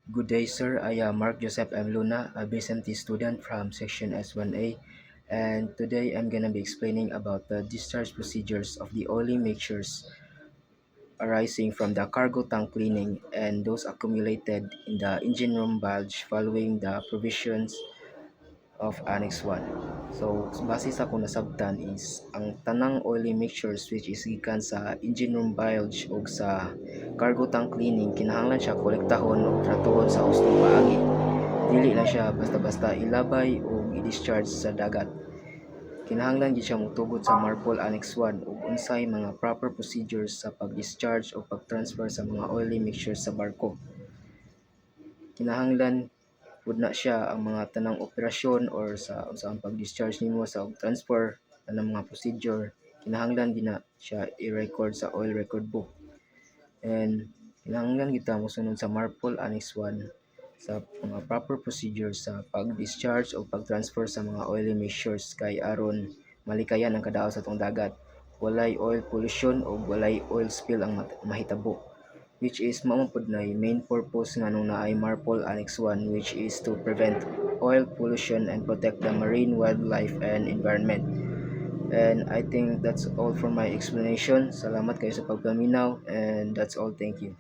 Good day, sir. I am Mark Joseph M. Luna, a BSMT student from Section S1A, and today I'm gonna be explaining about the discharge procedures of the oily mixtures arising from the cargo tank cleaning and those accumulated in the engine room bulge following the provisions of Annex 1. So, base sa akong nasabtan is ang tanang oily mixtures which is gikan sa engine room bilge o sa cargo tank cleaning kinahanglan siya kolektahon o tratuhon sa hustong paagi. Dili na siya basta-basta ilabay o i-discharge sa dagat. Kinahanglan gid siya motugod sa MARPOL Annex 1 ug unsay mga proper procedures sa pag-discharge o pag-transfer sa mga oily mixtures sa barko. Kinahanglan pud na siya ang mga tanang operasyon or sa unsang pag-discharge nimo sa transfer anang mga procedure kinahanglan din na siya i-record sa oil record book. And kinahanglan kita mosunod sa MARPOL Annex 1 sa mga proper procedures sa pag-discharge o pag-transfer sa mga oily mixtures kay aron malikayan ang kadaot sa atong dagat. Walay oil pollution o walay oil spill ang mahitabo, which is mao pod na main purpose nga nung naay MARPOL Annex 1, which is to prevent oil pollution and protect the marine wildlife and environment. And I think that's all for my explanation. Salamat kayo sa pagpaminaw, and that's all. Thank you.